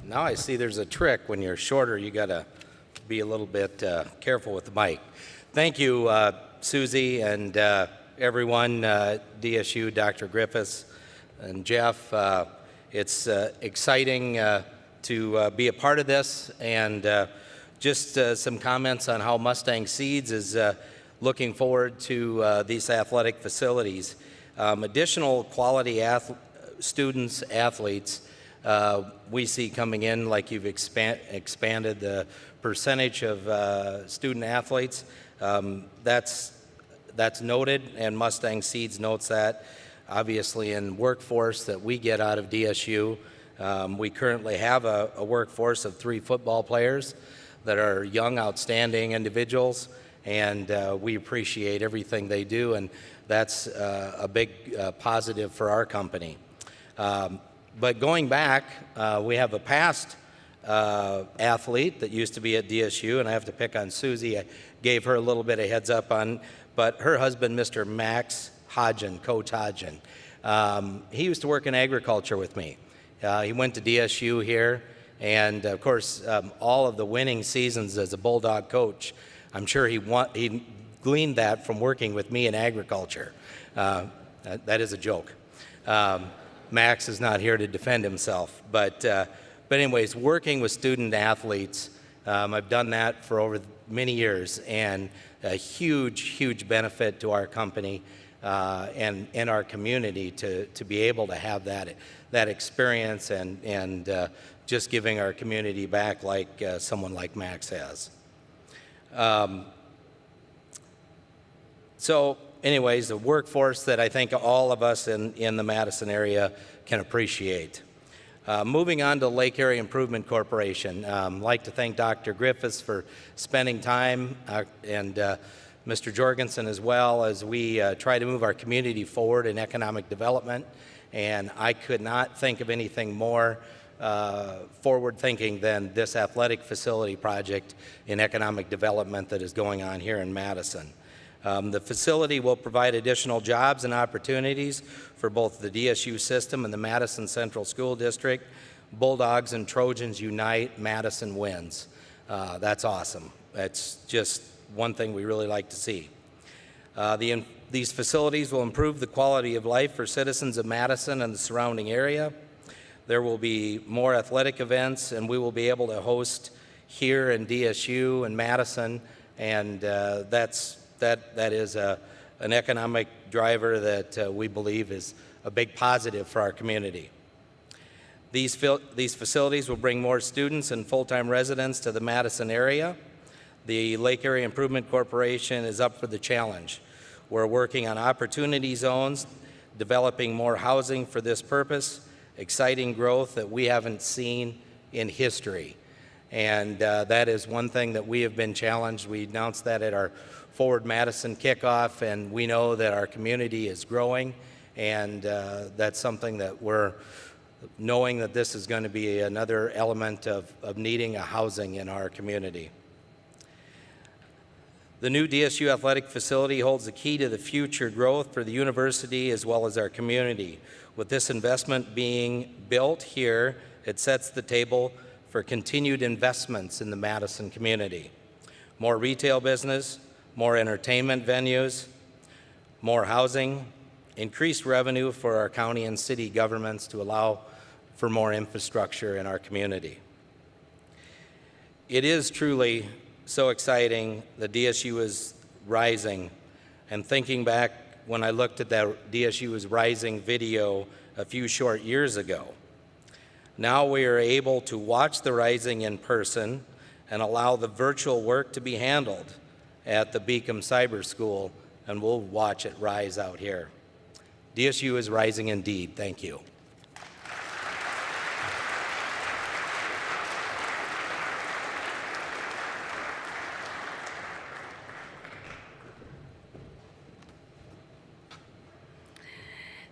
Now I see there's a trick. When you're shorter, you got to be a little bit careful with the mic. Thank you, Susie, and everyone, DSU, Dr. Griffiths, and Jeff. It's exciting to be a part of this, and just some comments on how Mustang Seeds is looking forward to these athletic facilities. Additional quality students, athletes, we see coming in, like you've expanded the percentage of student athletes. That's noted, and Mustang Seeds notes that. Obviously, in workforce that we get out of DSU, we currently have a workforce of 3 football players that are young, outstanding individuals, and we appreciate everything they do, and that's a big positive for our company. But going back, we have a past athlete that used to be at DSU, and I have to pick on Susie. I gave her a little bit of heads up on, but her husband, Mr. Max Hodgen, Coach Hodgen, he used to work in agriculture with me. He went to DSU here, and of course, all of the winning seasons as a Bulldog coach, I'm sure he gleaned that from working with me in agriculture. That is a joke. Max is not here to defend himself, but anyways, working with student athletes, I've done that for over many years, and a huge benefit to our company and our community to be able to have that experience and just giving our community back like someone like Max has. So anyways, a workforce that I think all of us in the Madison area can appreciate. Moving on to Lake Area Improvement Corporation, I'd like to thank Dr. Griffiths for spending time and Mr. Jorgensen as well as we try to move our community forward in economic development. And I could not think of anything more forward-thinking than this athletic facility project in economic development that is going on here in Madison. The facility will provide additional jobs and opportunities for both the DSU system and the Madison Central School District. Bulldogs and Trojans unite, Madison wins. That's awesome. That's just one thing we really like to see. These facilities will improve the quality of life for citizens of Madison and the surrounding area. There will be more athletic events, and we will be able to host here in DSU and Madison, and that is an economic driver that we believe is a big positive for our community. These facilities will bring more students and full-time residents to the Madison area. The Lake Area Improvement Corporation is up for the challenge. We're working on opportunity zones, developing more housing for this purpose, exciting growth that we haven't seen in history. And that is one thing that we have been challenged. We announced that at our Forward Madison kickoff, and we know that our community is growing, and that's something that we're knowing that this is going to be another element of needing a housing in our community. The new DSU athletic facility holds the key to the future growth for the university as well as our community. With this investment being built here, it sets the table for continued investments in the Madison community. More retail business, more entertainment venues, more housing, increased revenue for our county and city governments to allow for more infrastructure in our community. It is truly so exciting that DSU is rising, and thinking back when I looked at that DSU is Rising video a few short years ago, now we are able to watch the Rising in person and allow the virtual work to be handled at the Beacom Cyber School, and we'll watch it rise out here. DSU is rising indeed. Thank you.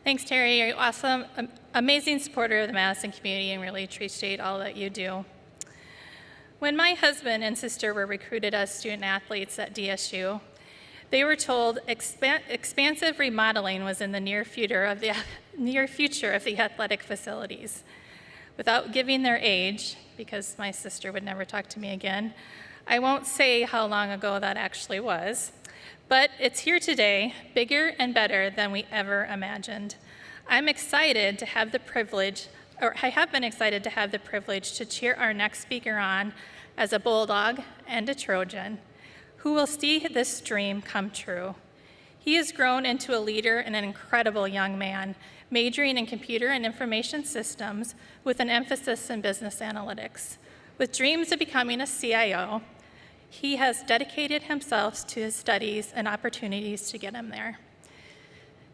Thanks, Terry. You're awesome, amazing supporter of the Madison community, and really appreciate all that you do. When my husband and sister were recruited as student athletes at DSU, they were told expansive remodeling was in the near future of the athletic facilities. Without giving their age, because my sister would never talk to me again, I won't say how long ago that actually was, but it's here today, bigger and better than we ever imagined. I'm excited to have the privilege, or I have been excited to have the privilege to cheer our next speaker on as a Bulldog and a Trojan, who will see this dream come true. He has grown into a leader and an incredible young man, majoring in computer and information systems with an emphasis in business analytics. With dreams of becoming a CIO, he has dedicated himself to his studies and opportunities to get him there.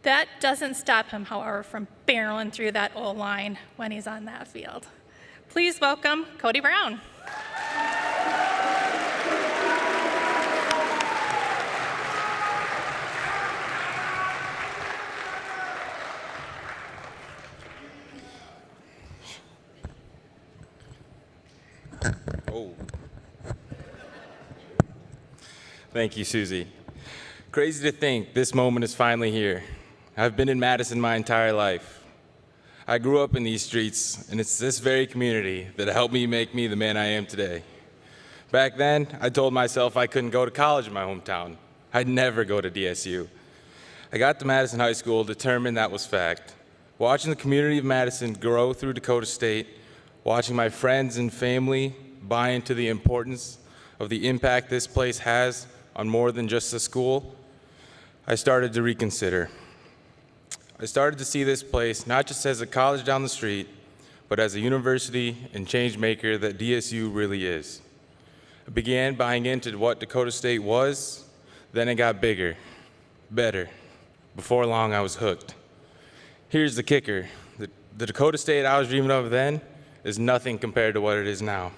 That doesn't stop him, however, from barreling through that old line when he's on that field. Please welcome Cody Brown. Oh. Thank you, Susie. Crazy to think this moment is finally here. I've been in Madison my entire life. I grew up in these streets, and it's this very community that helped me make me the man I am today. Back then, I told myself I couldn't go to college in my hometown. I'd never go to DSU. I got to Madison High School determined that was fact. Watching the community of Madison grow through Dakota State, watching my friends and family buy into the importance of the impact this place has on more than just a school, I started to reconsider. I started to see this place not just as a college down the street, but as a university and change maker that DSU really is. I began buying into what Dakota State was, then it got bigger, better. Before long, I was hooked. Here's the kicker. The Dakota State I was dreaming of then is nothing compared to what it is now.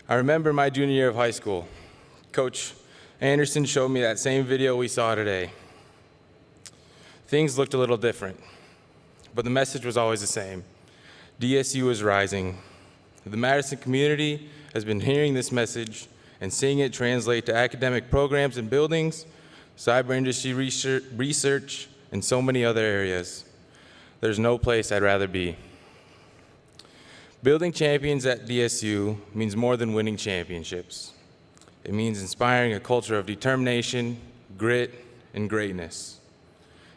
I remember my junior year of high school. Coach Anderson showed me that same video we saw today. Things looked a little different, but the message was always the same. DSU is rising. The Madison community has been hearing this message and seeing it translate to academic programs and buildings, cyber industry research, and so many other areas. There's no place I'd rather be. Building champions at DSU means more than winning championships. It means inspiring a culture of determination, grit, and greatness.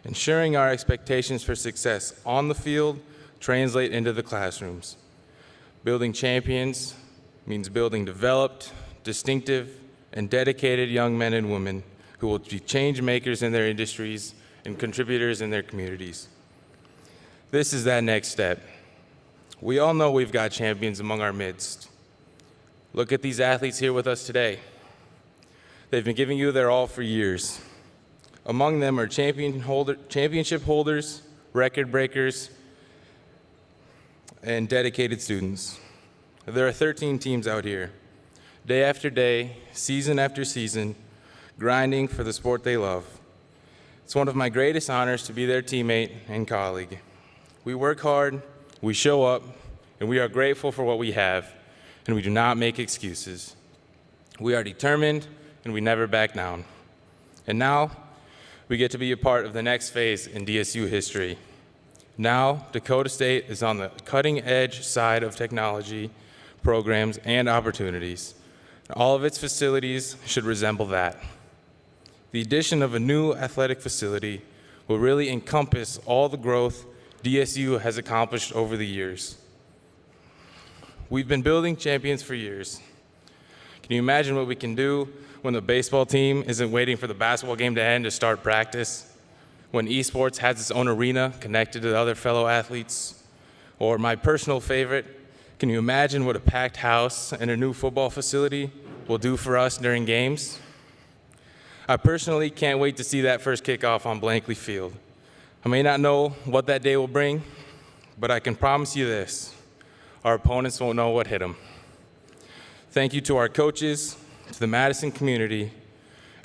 Ensuring our expectations for success on the field translate into the classrooms. Building champions means building developed, distinctive, and dedicated young men and women who will be change makers in their industries and contributors in their communities. This is that next step. We all know we've got champions among our midst. Look at these athletes here with us today. They've been giving you their all for years. Among them are championship holders, record breakers, and dedicated students. There are 13 teams out here, day after day, season after season, grinding for the sport they love. It's one of my greatest honors to be their teammate and colleague. We work hard, we show up, and we are grateful for what we have, and we do not make excuses. We are determined, and we never back down. And now, we get to be a part of the next phase in DSU history. Now, Dakota State is on the cutting-edge side of technology, programs, and opportunities. All of its facilities should resemble that. The addition of a new athletic facility will really encompass all the growth DSU has accomplished over the years. We've been building champions for years. Can you imagine what we can do when the baseball team isn't waiting for the basketball game to end to start practice? When esports has its own arena connected to other fellow athletes? Or my personal favorite, can you imagine what a packed house and a new football facility will do for us during games? I personally can't wait to see that first kickoff on Blankley Field. I may not know what that day will bring, but I can promise you this: our opponents won't know what hit them. Thank you to our coaches, to the Madison community,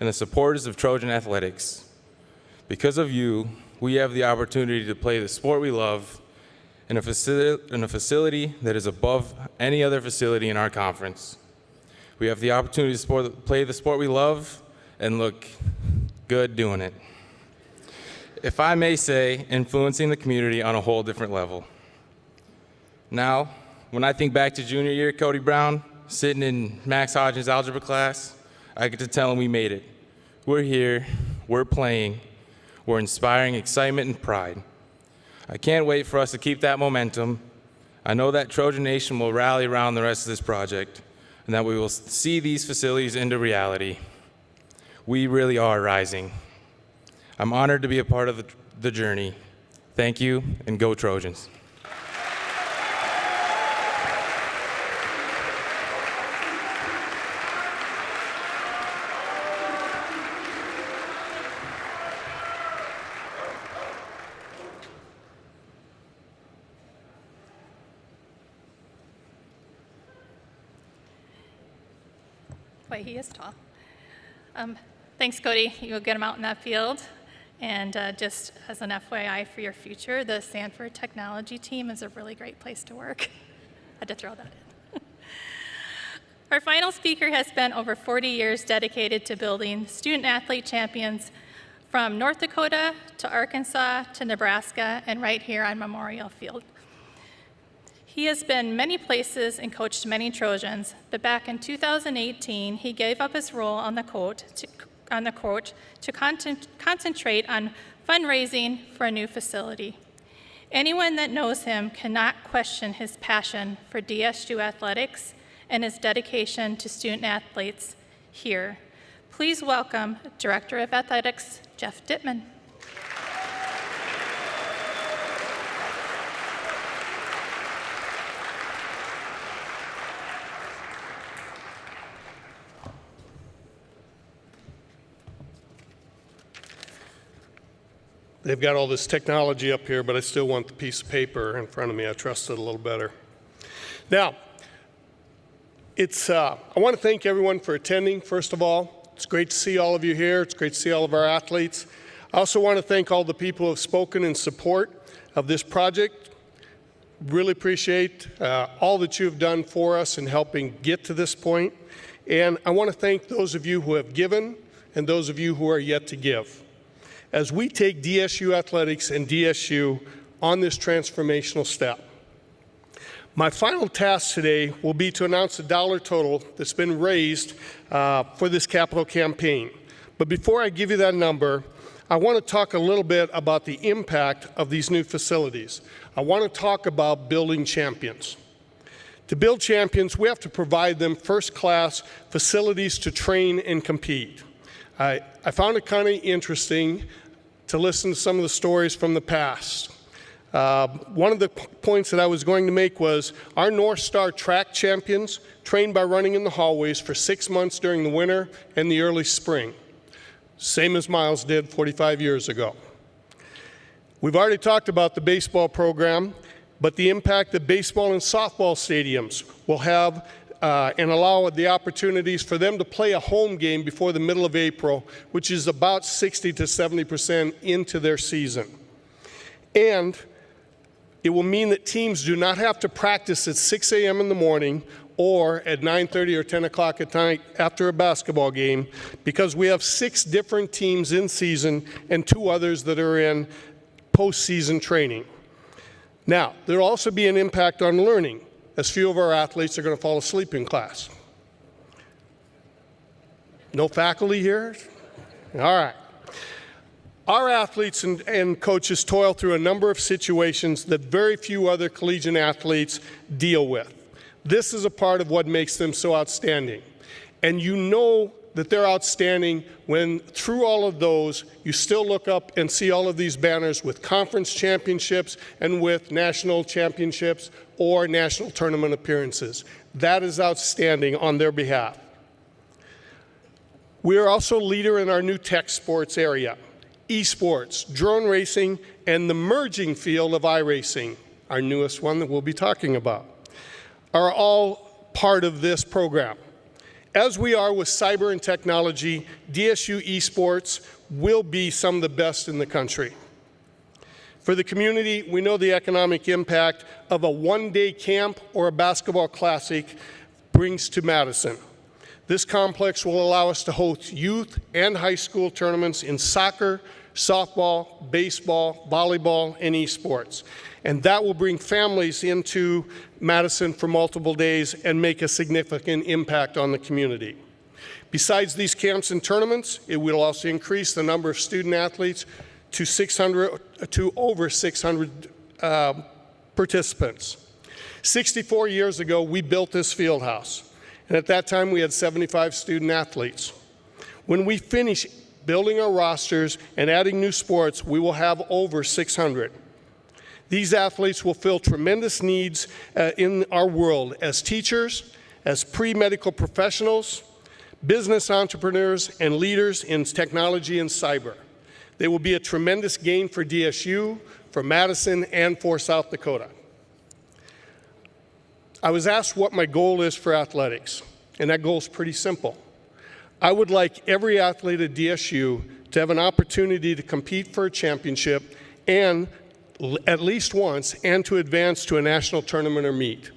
and the supporters of Trojan Athletics. Because of you, we have the opportunity to play the sport we love in a facility that is above any other facility in our conference. We have the opportunity to play the sport we love and look good doing it. If I may say, influencing the community on a whole different level. Now, when I think back to junior year, Cody Brown, sitting in Max Hodgins' algebra class, I get to tell him we made it. We're here, we're playing, we're inspiring excitement and pride. I can't wait for us to keep that momentum. I know that Trojan Nation will rally around the rest of this project and that we will see these facilities into reality. We really are rising. I'm honored to be a part of the journey. Thank you, and go Trojans. Boy, he is tall. Thanks, Cody. You'll get him out in that field. And just as an FYI for your future, the Sanford technology team is a really great place to work. Had to throw that in. Our final speaker has spent over 40 years dedicated to building student-athlete champions from North Dakota to Arkansas to Nebraska and right here on Memorial Field. He has been many places and coached many Trojans, but back in 2018, he gave up his role on the court to concentrate on fundraising for a new facility. Anyone that knows him cannot question his passion for DSU athletics and his dedication to student athletes here. Please welcome Director of Athletics, Jeff Dittman. They've got all this technology up here, but I still want the piece of paper in front of me. I trust it a little better. Now, I want to thank everyone for attending, first of all. It's great to see all of you here. It's great to see all of our athletes. I also want to thank all the people who have spoken in support of this project. Really appreciate all that you have done for us in helping get to this point. And I want to thank those of you who have given and those of you who are yet to give. As we take DSU Athletics and DSU on this transformational step, My final task today will be to announce the dollar total that's been raised for this capital campaign. But before I give you that number, I want to talk a little bit about the impact of these new facilities. I want to talk about building champions. To build champions, we have to provide them first-class facilities to train and compete. I found it kind of interesting to listen to some of the stories from the past. One of the points that I was going to make was our North Star track champions trained by running in the hallways for 6 months during the winter and the early spring, same as Miles did 45 years ago. We've already talked about the baseball program, but the impact that baseball and softball stadiums will have and allow the opportunities for them to play a home game before the middle of April, which is about 60 to 70% into their season. And it will mean that teams do not have to practice at 6 a.m. in the morning or at 9:30 or 10 o'clock at night after a basketball game, because we have 6 different teams in season and 2 others that are in postseason training. Now, there will also be an impact on learning, as few of our athletes are going to fall asleep in class. No faculty here? All right. Our athletes and coaches toil through a number of situations that very few other collegiate athletes deal with. This is a part of what makes them so outstanding. And you know that they're outstanding when, through all of those, you still look up and see all of these banners with conference championships and with national championships or national tournament appearances. That is outstanding on their behalf. We are also a leader in our new tech sports area. Esports, drone racing, and the merging field of iRacing, our newest one that we'll be talking about, are all part of this program. As we are with cyber and technology, DSU esports will be some of the best in the country. For the community, we know the economic impact of a one-day camp or a basketball classic brings to Madison. This complex will allow us to host youth and high school tournaments in soccer, softball, baseball, volleyball, and esports. And that will bring families into Madison for multiple days and make a significant impact on the community. Besides these camps and tournaments, it will also increase the number of student athletes to over 600 participants. 64 years ago, we built this field house. And at that time, we had 75 student athletes. When we finish building our rosters and adding new sports, we will have over 600. These athletes will fill tremendous needs in our world as teachers, as pre-medical professionals, business entrepreneurs, and leaders in technology and cyber. They will be a tremendous gain for DSU, for Madison, and for South Dakota. I was asked what my goal is for athletics, and that goal is pretty simple. I would like every athlete at DSU to have an opportunity to compete for a championship and at least once, and to advance to a national tournament or meet.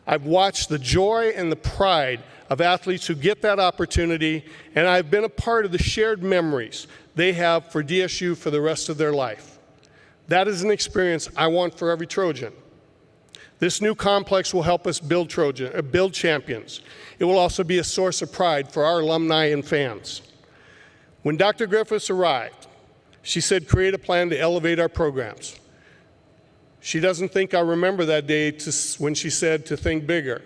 I've watched the joy and the pride of athletes who get that opportunity, and I've been a part of the shared memories they have for DSU for the rest of their life. That is an experience I want for every Trojan. This new complex will help us build champions. It will also be a source of pride for our alumni and fans. When Dr. Griffiths arrived, she said, create a plan to elevate our programs. She doesn't think I remember that day when she said to think bigger.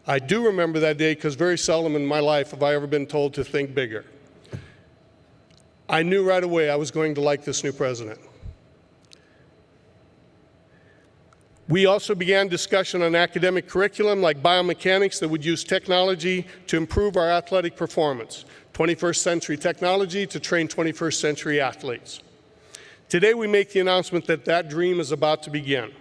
I do remember that day because very seldom in my life have I ever been told to think bigger. I knew right away I was going to like this new president. We also began discussion on academic curriculum like biomechanics that would use technology to improve our athletic performance. 21st century technology to train 21st century athletes. Today we make the announcement that that dream is about to begin.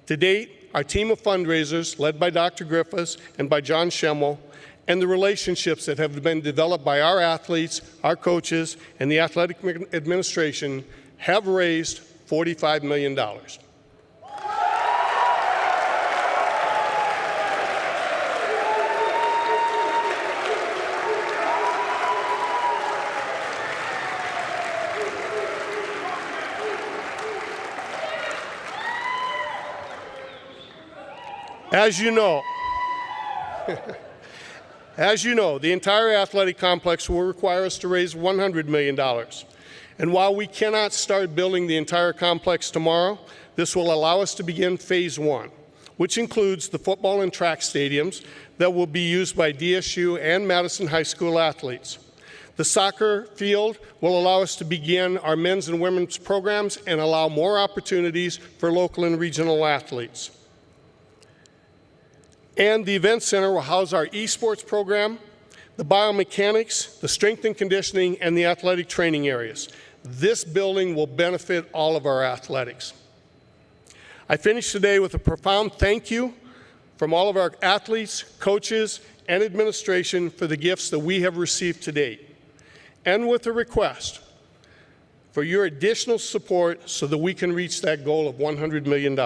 To date, our team of fundraisers, led by Dr. Griffiths and by John Schemmel, and the relationships that have been developed by our athletes, our coaches, and the athletic administration have raised $45 million. As you know, the entire athletic complex will require us to raise $100 million. And while we cannot start building the entire complex tomorrow, this will allow us to begin phase one, which includes the football and track stadiums that will be used by DSU and Madison High School athletes. The soccer field will allow us to begin our men's and women's programs and allow more opportunities for local and regional athletes. And the event center will house our esports program, the biomechanics, the strength and conditioning, and the athletic training areas. This building will benefit all of our athletics. I finish today with a profound thank you from all of our athletes, coaches, and administration for the gifts that we have received to date, and with a request for your additional support so that we can reach that goal of $100 million.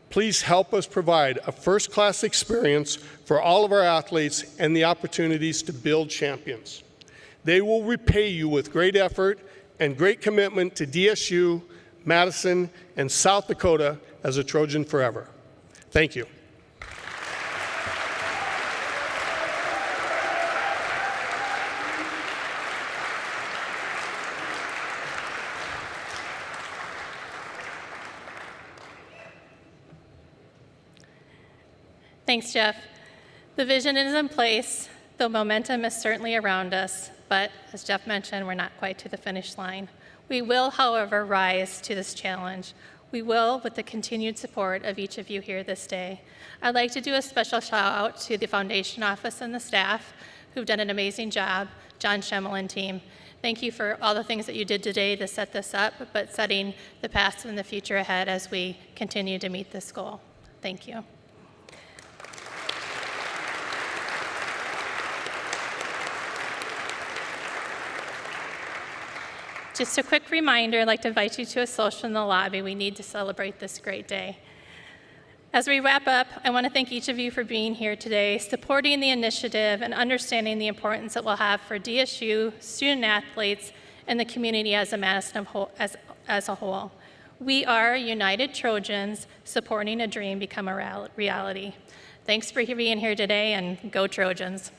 Please help us provide a first-class experience for all of our athletes and the opportunities to build champions. They will repay you with great effort and great commitment to DSU, Madison, and South Dakota as a Trojan forever. Thank you. Thanks, Jeff. The vision is in place, the momentum is certainly around us, but as Jeff mentioned, we're not quite to the finish line. We will, however, rise to this challenge. We will with the continued support of each of you here this day. I'd like to do a special shout out to the foundation office and the staff who've done an amazing job, John Schemmel and team. Thank you for all the things that you did today to set this up, but setting the past and the future ahead as we continue to meet this goal. Thank you. Just a quick reminder, I'd like to invite you to a social in the lobby. We need to celebrate this great day. As we wrap up, I want to thank each of you for being here today, supporting the initiative and understanding the importance it will have for DSU, student athletes, and the community as a Madison as a whole. We are united Trojans supporting a dream become a reality. Thanks for being here today, and go Trojans.